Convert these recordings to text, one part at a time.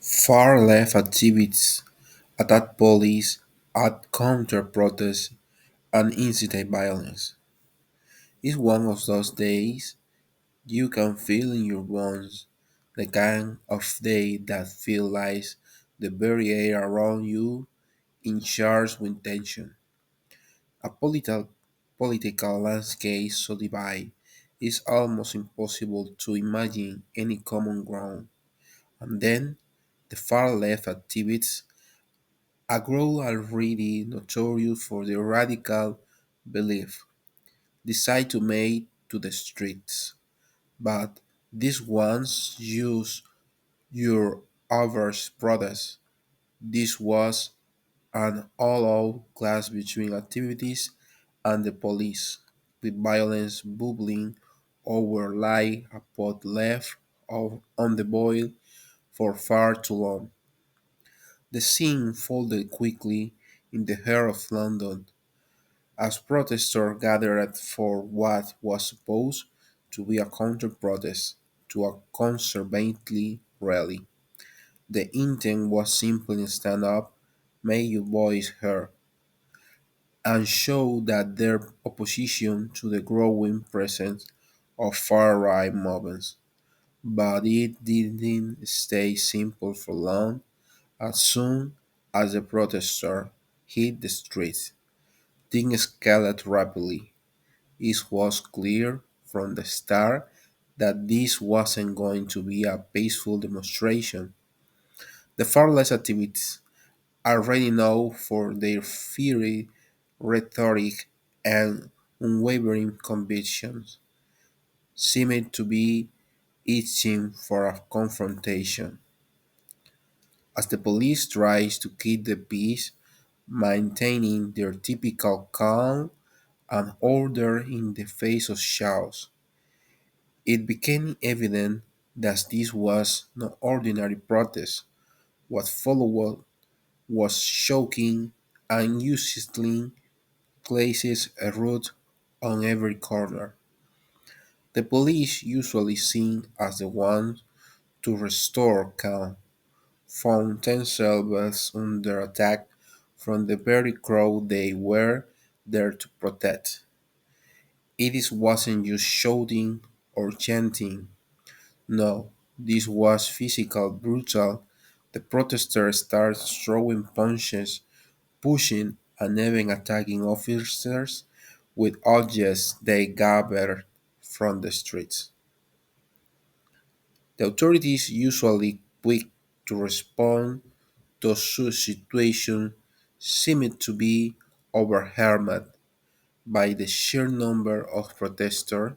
Far-left activists attack police, at counter-protests, and incite violence. It's one of those days you can feel in your bones, the kind of day that feels like the very air around you in charged with tension. A political landscape so divided it's almost impossible to imagine any common ground. And then the far left activists, a group already notorious for their radical belief, decide to make to the streets. But these ones use your average protest. This was an all-out clash between activities and the police, with violence bubbling over like a pot left on the boil for far too long. The scene folded quickly in the heart of London as protesters gathered for what was supposed to be a counter-protest to a conservative rally. The intent was simply to stand up, make your voice heard, and show that their opposition to the growing presence of far-right movements. But it didn't stay simple for long. As soon as the protesters hit the streets, things escalated rapidly. It was clear from the start that this wasn't going to be a peaceful demonstration. The far-left activists, already known for their fiery rhetoric and unwavering convictions, seemed to be itching for a confrontation. As the police tried to keep the peace, maintaining their typical calm and order in the face of chaos, it became evident that this was no ordinary protest. What followed was shocking and unsettling. Places a route on every corner. The police, usually seen as the ones to restore calm, found themselves under attack from the very crowd they were there to protect. It wasn't just shouting or chanting. No, this was physical, brutal. The protesters started throwing punches, pushing, and even attacking officers with objects they gathered from the streets. The authorities, usually quick to respond to such situations, seemed to be overwhelmed by the sheer number of protesters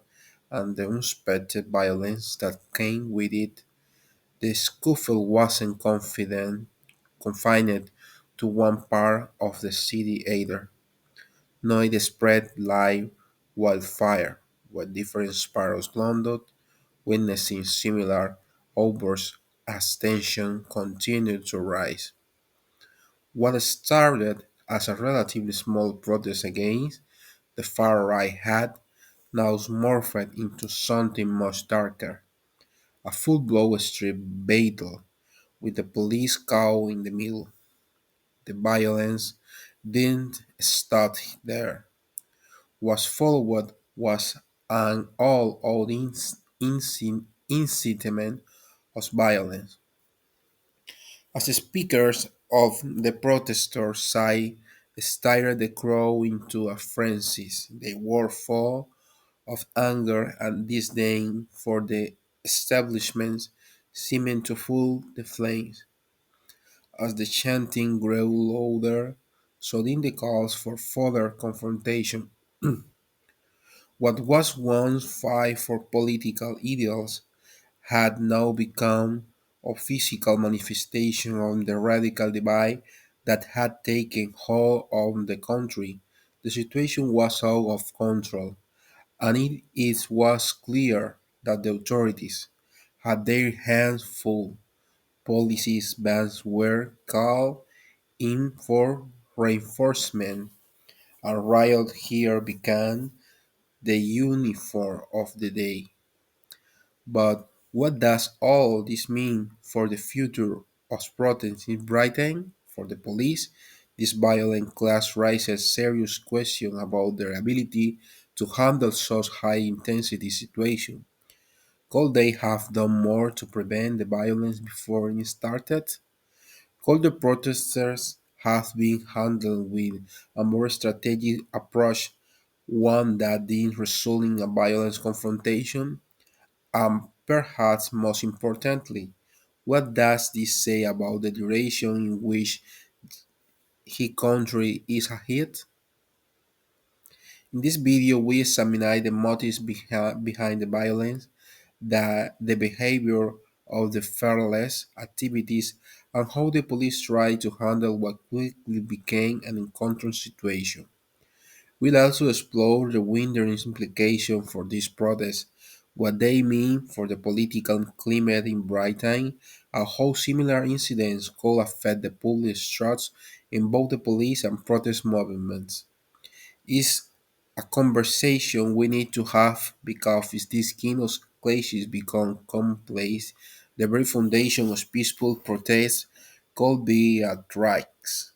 and the unexpected violence that came with it. The scuffle wasn't confined to one part of the city either. No, it spread like wildfire, with different parts of London witnessing similar outbursts as tension continued to rise. What started as a relatively small protest against the far right had now morphed into something much darker, a full-blown street battle with the police caught in the middle. The violence didn't stop there. What followed was an all-out incitement of violence. As the speakers of the protesters' side stirred the crowd into a frenzy, they were full of anger and disdain for the establishment seeming to fuel the flames. As the chanting grew louder, so did the calls for further confrontation. What was once fight for political ideals had now become a physical manifestation of the radical divide that had taken hold of the country. The situation was out of control, and it was clear that the authorities had their hands full. Policies bans were called in for reinforcement. A riot here began the uniform of the day. But what does all this mean for the future of protests in Britain for the police, this violent class raises serious questions about their ability to handle such high intensity situations. Could they have done more to prevent the violence before it started? Could the protesters have been handled with a more strategic approach, one that didn't result in a violent confrontation? And perhaps most importantly, what does this say about the duration in which his country is ahead? In this video, we examine the motives behind the violence, the behavior of the fearless activities, and how the police tried to handle what quickly became an encounter situation. We'll also explore the wider implications for these protests, what they mean for the political climate in Britain, and how similar incidents could affect the public trust in both the police and protest movements. It's a conversation we need to have because if these kind of clashes become commonplace, the very foundation of peaceful protest could be at risk.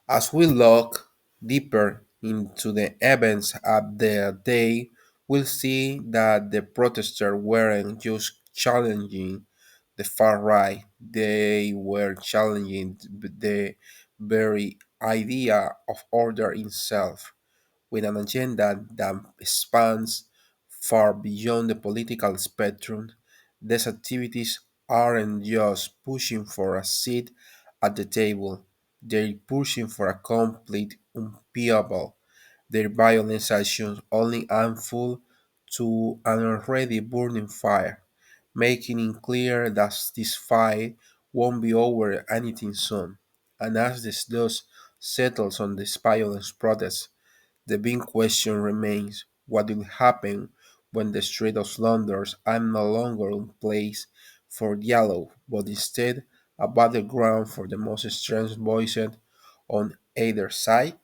As we look deeper into the events of the day, we'll see that the protesters weren't just challenging the far right, they were challenging the very idea of order itself with an agenda that spans far beyond the political spectrum. These activities aren't just pushing for a seat at the table, they're pushing for a complete unpeelable. Their violent actions only unfold to an already burning fire, making it clear that this fight won't be over anytime soon. And as this dust settles on this violent protest, the big question remains what will happen when the streets of London are no longer a place for dialogue, but instead a battleground for the most extreme voices on either side?